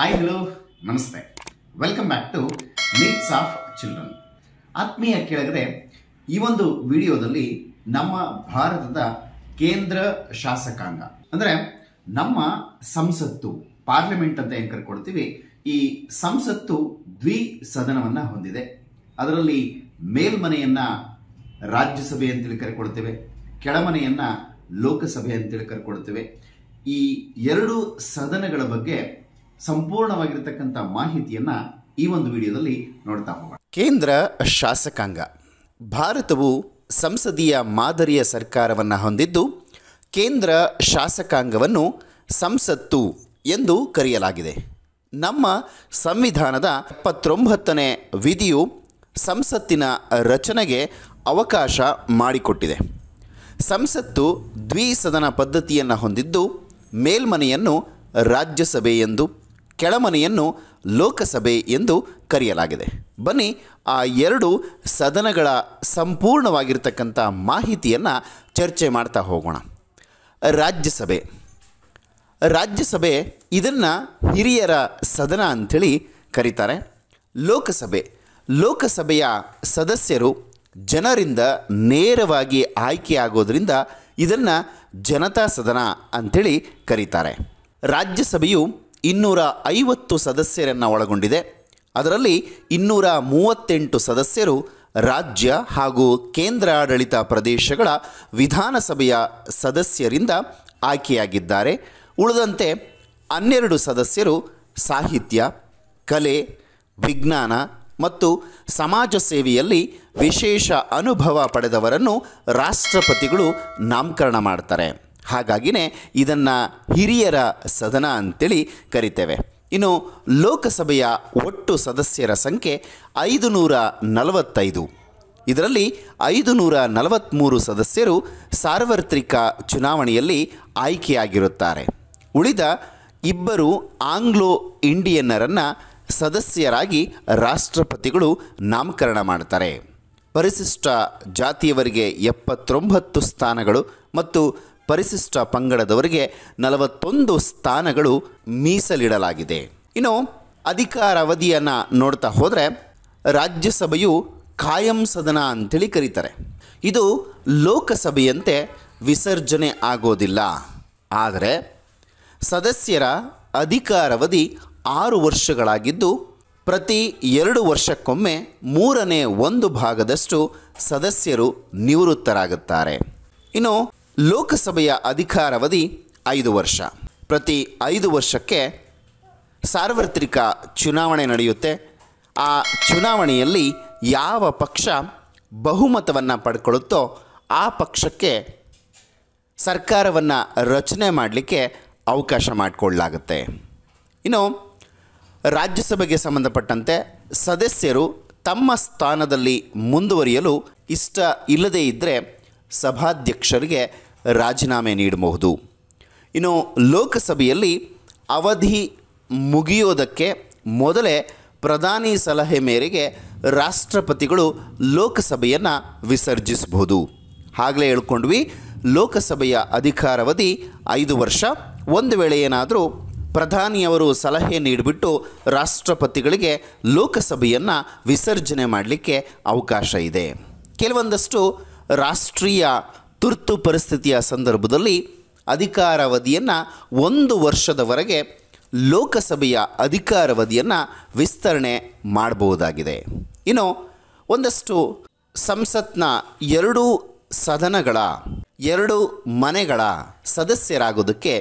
Hi hello ನಮಸ್ತೆ, welcome back to needs of children. ಆತ್ಮೀಯ ಕೆಳಗಡೆ ಈ ಒಂದು ವಿಡಿಯೋದಲ್ಲಿ ನಮ್ಮ ಭಾರತದ ಕೇಂದ್ರ ಶಾಸಕಾಂಗ ಅಂದ್ರೆ ನಮ್ಮ ಸಂಸತ್ತು, ಪಾರ್ಲಿಮೆಂಟ್ ಅಂತ ಏನ್ ಕರ್ಕೊಳ್ತೀವಿ, ಈ ಸಂಸತ್ತು ದ್ವಿಸದನವನ್ನ ಹೊಂದಿದೆ. ಅದರಲ್ಲಿ ಮೇಲ್ಮನೆಯನ್ನ ರಾಜ್ಯಸಭೆ ಅಂತೇಳಿ ಕರೆಕೊಳ್ತೇವೆ, ಕೆಳಮನೆಯನ್ನ ಲೋಕಸಭೆ ಅಂತೇಳಿ ಕರ್ಕೊಳ್ತೇವೆ. ಈ ಎರಡು ಸದನಗಳ ಬಗ್ಗೆ ಸಂಪೂರ್ಣವಾಗಿರತಕ್ಕಂಥ ಮಾಹಿತಿಯನ್ನ ಈ ಒಂದು ವಿಡಿಯೋದಲ್ಲಿ ನೋಡ್ತಾ ಹೋಗೋಣ. ಕೇಂದ್ರ ಶಾಸಕಾಂಗ. ಭಾರತವು ಸಂಸದೀಯ ಮಾದರಿಯ ಸರ್ಕಾರವನ್ನು ಹೊಂದಿದ್ದು ಕೇಂದ್ರ ಶಾಸಕಾಂಗವನ್ನು ಸಂಸತ್ತು ಎಂದು ಕರೆಯಲಾಗಿದೆ. ನಮ್ಮ ಸಂವಿಧಾನದ 79ನೇ ವಿಧಿಯು ಸಂಸತ್ತಿನ ರಚನೆಗೆ ಅವಕಾಶ ಮಾಡಿಕೊಟ್ಟಿದೆ. ಸಂಸತ್ತು ದ್ವಿಸದನ ಪದ್ಧತಿಯನ್ನು ಹೊಂದಿದ್ದು ಮೇಲ್ಮನೆಯನ್ನು ರಾಜ್ಯಸಭೆ ಎಂದು, ಕೆಳಮನೆಯನ್ನು ಲೋಕಸಭೆ ಎಂದು ಕರೆಯಲಾಗಿದೆ. ಬನ್ನಿ ಆ ಎರಡು ಸದನಗಳ ಸಂಪೂರ್ಣವಾಗಿರ್ತಕ್ಕಂಥ ಮಾಹಿತಿಯನ್ನು ಚರ್ಚೆ ಮಾಡ್ತಾ ಹೋಗೋಣ. ರಾಜ್ಯಸಭೆ. ರಾಜ್ಯಸಭೆ ಇದನ್ನು ಹಿರಿಯರ ಸದನ ಅಂಥೇಳಿ ಕರೀತಾರೆ. ಲೋಕಸಭೆಯ ಸದಸ್ಯರು ಜನರಿಂದ ನೇರವಾಗಿ ಆಯ್ಕೆಯಾಗೋದ್ರಿಂದ ಇದನ್ನು ಜನತಾ ಸದನ ಅಂಥೇಳಿ ಕರೀತಾರೆ. ರಾಜ್ಯಸಭೆಯು 250 ಸದಸ್ಯರನ್ನು ಒಳಗೊಂಡಿದೆ. ಅದರಲ್ಲಿ 238 ಸದಸ್ಯರು ರಾಜ್ಯ ಹಾಗೂ ಕೇಂದ್ರಾಡಳಿತ ಪ್ರದೇಶಗಳ ವಿಧಾನಸಭೆಯ ಸದಸ್ಯರಿಂದ ಆಯ್ಕೆಯಾಗಿದ್ದಾರೆ. ಉಳಿದಂತೆ 12 ಸದಸ್ಯರು ಸಾಹಿತ್ಯ, ಕಲೆ, ವಿಜ್ಞಾನ ಮತ್ತು ಸಮಾಜ ಸೇವೆಯಲ್ಲಿ ವಿಶೇಷ ಅನುಭವ ಪಡೆದವರನ್ನು ರಾಷ್ಟ್ರಪತಿಗಳು ನಾಮಕರಣ ಮಾಡ್ತಾರೆ. ಹಾಗಾಗಿನೇ ಇದನ್ನು ಹಿರಿಯರ ಸದನ ಅಂತೇಳಿ ಕರಿತೇವೆ. ಇನ್ನು ಲೋಕಸಭೆಯ ಒಟ್ಟು ಸದಸ್ಯರ ಸಂಖ್ಯೆ 545. ಇದರಲ್ಲಿ 543 ಸದಸ್ಯರು ಸಾರ್ವತ್ರಿಕ ಚುನಾವಣೆಯಲ್ಲಿ ಆಯ್ಕೆಯಾಗಿರುತ್ತಾರೆ. ಉಳಿದ 2 ಆಂಗ್ಲೋ ಇಂಡಿಯನ್ನರನ್ನು ಸದಸ್ಯರಾಗಿ ರಾಷ್ಟ್ರಪತಿಗಳು ನಾಮಕರಣ ಮಾಡ್ತಾರೆ. ಪರಿಶಿಷ್ಟ ಜಾತಿಯವರಿಗೆ 79 ಸ್ಥಾನಗಳು ಮತ್ತು ಪರಿಶಿಷ್ಟ ಪಂಗಡದವರಿಗೆ 41 ಸ್ಥಾನಗಳು ಮೀಸಲಿಡಲಾಗಿದೆ. ಇನ್ನು ಅಧಿಕಾರಾವಧಿಯನ್ನು ನೋಡ್ತಾ ಹೋದರೆ ರಾಜ್ಯಸಭೆಯು ಕಾಯಂ ಸದನ ಅಂತೇಳಿ ಕರೀತಾರೆ. ಇದು ಲೋಕಸಭೆಯಂತೆ ವಿಸರ್ಜನೆ ಆಗೋದಿಲ್ಲ. ಆದರೆ ಸದಸ್ಯರ ಅಧಿಕಾರಾವಧಿ 6 ವರ್ಷಗಳಾಗಿದ್ದು ಪ್ರತಿ 2 ವರ್ಷಕ್ಕೊಮ್ಮೆ 1/3 ಸದಸ್ಯರು ನಿವೃತ್ತರಾಗುತ್ತಾರೆ. ಇನ್ನು ಲೋಕಸಭೆಯ ಅಧಿಕಾರಾವಧಿ 5 ವರ್ಷ. ಪ್ರತಿ 5 ವರ್ಷಕ್ಕೆ ಸಾರ್ವತ್ರಿಕ ಚುನಾವಣೆ ನಡೆಯುತ್ತೆ. ಆ ಚುನಾವಣೆಯಲ್ಲಿ ಯಾವ ಪಕ್ಷ ಬಹುಮತವನ್ನು ಪಡ್ಕೊಳ್ಳುತ್ತೋ ಆ ಪಕ್ಷಕ್ಕೆ ಸರ್ಕಾರವನ್ನು ರಚನೆ ಮಾಡಲಿಕ್ಕೆ ಅವಕಾಶ ಮಾಡಿಕೊಳ್ಳಲಾಗುತ್ತೆ. ಇನ್ನು ರಾಜ್ಯಸಭೆಗೆ ಸಂಬಂಧಪಟ್ಟಂತೆ ಸದಸ್ಯರು ತಮ್ಮ ಸ್ಥಾನದಲ್ಲಿ ಮುಂದುವರಿಯಲು ಇಷ್ಟ ಇಲ್ಲದೇ ಇದ್ದರೆ ಸಭಾಧ್ಯಕ್ಷರಿಗೆ ರಾಜೀನಾಮೆ ನೀಡಬಹುದು. ಇನ್ನು ಲೋಕಸಭೆಯಲ್ಲಿ ಅವಧಿ ಮುಗಿಯೋದಕ್ಕೆ ಮೊದಲೇ ಪ್ರಧಾನಿ ಸಲಹೆ ಮೇರೆಗೆ ರಾಷ್ಟ್ರಪತಿಗಳು ಲೋಕಸಭೆಯನ್ನು ವಿಸರ್ಜಿಸಬಹುದು. ಆಗಲೇ ಹೇಳ್ಕೊಂಡ್ವಿ, ಲೋಕಸಭೆಯ ಅಧಿಕಾರಾವಧಿ 5 ವರ್ಷ. ಒಂದು ವೇಳೆ ಏನಾದರೂ ಪ್ರಧಾನಿಯವರು ಸಲಹೆ ನೀಡಿಬಿಟ್ಟು ರಾಷ್ಟ್ರಪತಿಗಳಿಗೆ ಲೋಕಸಭೆಯನ್ನು ವಿಸರ್ಜನೆ ಮಾಡಲಿಕ್ಕೆ ಅವಕಾಶ ಇದೆ. ಕೆಲವೊಂದಷ್ಟು ರಾಷ್ಟ್ರೀಯ ತುರ್ತು ಪರಿಸ್ಥಿತಿಯ ಸಂದರ್ಭದಲ್ಲಿ ಅಧಿಕಾರಾವಧಿಯನ್ನು 1 ವರ್ಷದವರೆಗೆ ಲೋಕಸಭೆಯ ಅಧಿಕಾರಾವಧಿಯನ್ನು ವಿಸ್ತರಣೆ ಮಾಡಬಹುದಾಗಿದೆ. ಇನ್ನು ಒಂದಷ್ಟು ಸಂಸತ್ನ 2 ಸದನಗಳ 2 ಮನೆಗಳ ಸದಸ್ಯರಾಗೋದಕ್ಕೆ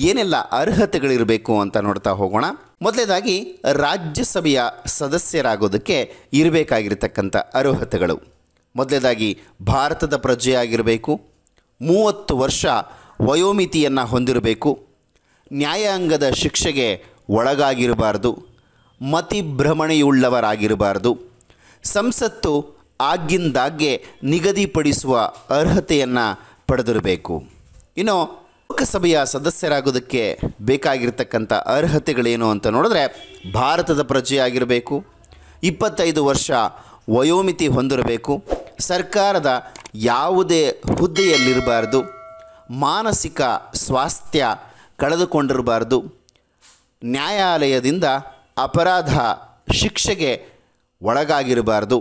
ಏನೆಲ್ಲ ಅರ್ಹತೆಗಳಿರಬೇಕು ಅಂತ ನೋಡ್ತಾ ಹೋಗೋಣ. ಮೊದಲನೇದಾಗಿ ರಾಜ್ಯಸಭೆಯ ಸದಸ್ಯರಾಗೋದಕ್ಕೆ ಇರಬೇಕಾಗಿರ್ತಕ್ಕಂಥ ಅರ್ಹತೆಗಳು. ಮೊದಲನೇದಾಗಿ ಭಾರತದ ಪ್ರಜೆಯಾಗಿರಬೇಕು, 30 ವರ್ಷ ವಯೋಮಿತಿಯನ್ನು ಹೊಂದಿರಬೇಕು, ನ್ಯಾಯಾಂಗದ ಶಿಕ್ಷೆಗೆ ಒಳಗಾಗಿರಬಾರ್ದು, ಮತಿಭ್ರಮಣೆಯುಳ್ಳವರಾಗಿರಬಾರ್ದು, ಸಂಸತ್ತು ಆಗಿಂದಾಗ್ಗೆ ನಿಗದಿಪಡಿಸುವ ಅರ್ಹತೆಯನ್ನು ಪಡೆದಿರಬೇಕು. ಇನ್ನು ಲೋಕಸಭೆಯ ಸದಸ್ಯರಾಗೋದಕ್ಕೆ ಬೇಕಾಗಿರ್ತಕ್ಕಂಥ ಅರ್ಹತೆಗಳೇನು ಅಂತ ನೋಡಿದ್ರೆ, ಭಾರತದ ಪ್ರಜೆಯಾಗಿರಬೇಕು, 25 ವರ್ಷ ವಯೋಮಿತಿ ಹೊಂದಿರಬೇಕು, ಸರ್ಕಾರದ ಯಾವುದೇ ಹುದ್ದೆಯಲ್ಲಿರಬಾರ್ದು, ಮಾನಸಿಕ ಸ್ವಾಸ್ಥ್ಯ ಕಳೆದುಕೊಂಡಿರಬಾರ್ದು, ನ್ಯಾಯಾಲಯದಿಂದ ಅಪರಾಧ ಶಿಕ್ಷೆಗೆ ಒಳಗಾಗಿರಬಾರ್ದು.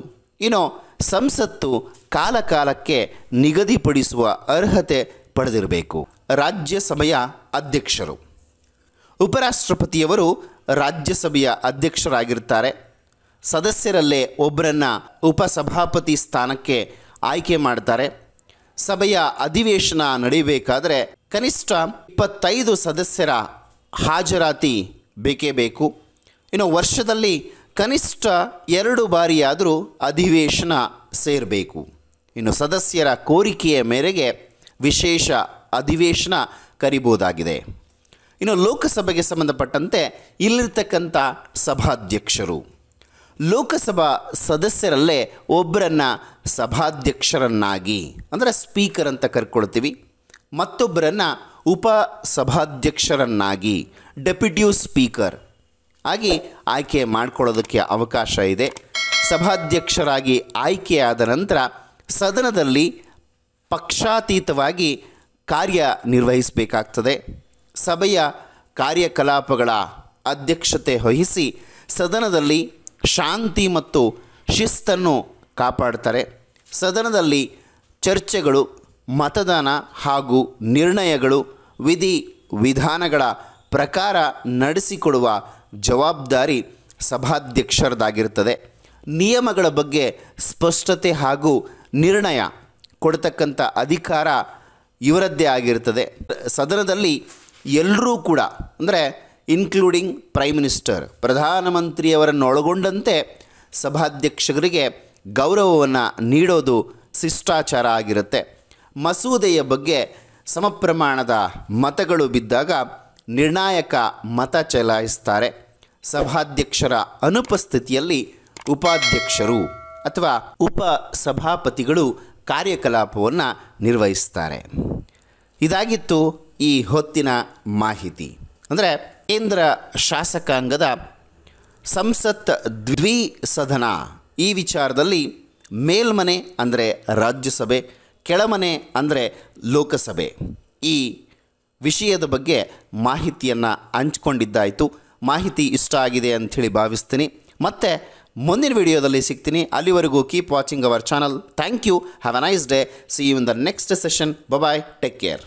ಇನ್ನು ಸಂಸತ್ತು ಕಾಲಕಾಲಕ್ಕೆ ನಿಗದಿಪಡಿಸುವ ಅರ್ಹತೆ ಪಡೆದಿರಬೇಕು. ರಾಜ್ಯಸಭೆಯ ಅಧ್ಯಕ್ಷರು, ಉಪರಾಷ್ಟ್ರಪತಿಯವರು ರಾಜ್ಯಸಭೆಯ ಅಧ್ಯಕ್ಷರಾಗಿರ್ತಾರೆ. ಸದಸ್ಯರಲ್ಲೇ ಒಬ್ಬರನ್ನು ಉಪಸಭಾಪತಿ ಸ್ಥಾನಕ್ಕೆ ಆಯ್ಕೆ ಮಾಡ್ತಾರೆ. ಸಭೆಯ ಅಧಿವೇಶನ ನಡೆಯಬೇಕಾದರೆ ಕನಿಷ್ಠ 25 ಸದಸ್ಯರ ಹಾಜರಾತಿ ಬೇಕೇ ಬೇಕು. ಇನ್ನು ವರ್ಷದಲ್ಲಿ ಕನಿಷ್ಠ 2 ಬಾರಿಯಾದರೂ ಅಧಿವೇಶನ ಸೇರಬೇಕು. ಇನ್ನು ಸದಸ್ಯರ ಕೋರಿಕೆಯ ಮೇರೆಗೆ ವಿಶೇಷ ಅಧಿವೇಶನ ಕರೀಬೋದಾಗಿದೆ. ಇನ್ನು ಲೋಕಸಭೆಗೆ ಸಂಬಂಧಪಟ್ಟಂತೆ ಇಲ್ಲಿರ್ತಕ್ಕಂಥ ಸಭಾಧ್ಯಕ್ಷರು, ಲೋಕಸಭಾ ಸದಸ್ಯರಲ್ಲೇ ಒಬ್ಬರನ್ನು ಸಭಾಧ್ಯಕ್ಷರನ್ನಾಗಿ ಅಂದರೆ ಸ್ಪೀಕರ್ ಅಂತ ಕರ್ಕೊಳ್ತೀವಿ, ಮತ್ತೊಬ್ಬರನ್ನು ಉಪಸಭಾಧ್ಯಕ್ಷರನ್ನಾಗಿ ಡೆಪ್ಯೂಟಿ ಸ್ಪೀಕರ್ ಆಗಿ ಆಯ್ಕೆ ಮಾಡಿಕೊಳ್ಳೋದಕ್ಕೆ ಅವಕಾಶ ಇದೆ. ಸಭಾಧ್ಯಕ್ಷರಾಗಿ ಆಯ್ಕೆಯಾದ ನಂತರ ಸದನದಲ್ಲಿ ಪಕ್ಷಾತೀತವಾಗಿ ಕಾರ್ಯನಿರ್ವಹಿಸಬೇಕಾಗ್ತದೆ. ಸಭೆಯ ಕಾರ್ಯಕಲಾಪಗಳ ಅಧ್ಯಕ್ಷತೆ ವಹಿಸಿ ಸದನದಲ್ಲಿ ಶಾಂತಿ ಮತ್ತು ಶಿಸ್ತನ್ನು ಕಾಪಾಡ್ತಾರೆ. ಸದನದಲ್ಲಿ ಚರ್ಚೆಗಳು, ಮತದಾನ ಹಾಗೂ ನಿರ್ಣಯಗಳು ವಿಧಿ ವಿಧಾನಗಳ ಪ್ರಕಾರ ನಡೆಸಿಕೊಡುವ ಜವಾಬ್ದಾರಿ ಸಭಾಧ್ಯಕ್ಷರದಾಗಿರ್ತದೆ. ನಿಯಮಗಳ ಬಗ್ಗೆ ಸ್ಪಷ್ಟತೆ ಹಾಗೂ ನಿರ್ಣಯ ಕೊಡ್ತಕ್ಕಂಥ ಅಧಿಕಾರ ಇವರದ್ದೇ ಆಗಿರ್ತದೆ. ಸದನದಲ್ಲಿ ಎಲ್ಲರೂ ಕೂಡ ಅಂದರೆ ಇನ್ಕ್ಲೂಡಿಂಗ್ ಪ್ರೈಮ್ ಮಿನಿಸ್ಟರ್, ಪ್ರಧಾನಮಂತ್ರಿಯವರನ್ನು ಒಳಗೊಂಡಂತೆ ಸಭಾಧ್ಯಕ್ಷರಿಗೆ ಗೌರವವನ್ನು ನೀಡೋದು ಶಿಷ್ಟಾಚಾರ ಆಗಿರುತ್ತೆ. ಮಸೂದೆಯ ಬಗ್ಗೆ ಸಮಪ್ರಮಾಣದ ಮತಗಳು ಬಿದ್ದಾಗ ನಿರ್ಣಾಯಕ ಮತ ಚಲಾಯಿಸ್ತಾರೆ. ಸಭಾಧ್ಯಕ್ಷರ ಅನುಪಸ್ಥಿತಿಯಲ್ಲಿ ಉಪಾಧ್ಯಕ್ಷರು ಅಥವಾ ಉಪಸಭಾಪತಿಗಳು ಕಾರ್ಯಕಲಾಪವನ್ನು ನಿರ್ವಹಿಸ್ತಾರೆ. ಇದಾಗಿತ್ತು ಈ ಹೊತ್ತಿನ ಮಾಹಿತಿ. ಅಂದರೆ ಕೇಂದ್ರ ಶಾಸಕಾಂಗದ ಸಂಸತ್ ದ್ವಿಸದನ ಈ ವಿಚಾರದಲ್ಲಿ ಮೇಲ್ಮನೆ ಅಂದರೆ ರಾಜ್ಯಸಭೆ, ಕೆಳಮನೆ ಅಂದರೆ ಲೋಕಸಭೆ, ಈ ವಿಷಯದ ಬಗ್ಗೆ ಮಾಹಿತಿಯನ್ನು ಹಂಚ್ಕೊಂಡಿದ್ದಾಯಿತು. ಮಾಹಿತಿ ಇಷ್ಟ ಆಗಿದೆ ಅಂಥೇಳಿ ಭಾವಿಸ್ತೀನಿ. ಮತ್ತು ಮುಂದಿನ ವಿಡಿಯೋದಲ್ಲಿ ಸಿಗ್ತೀನಿ. ಅಲ್ಲಿವರೆಗೂ keep watching our channel. Thank you. Have a nice day. See you in the next session. Bye. Take care.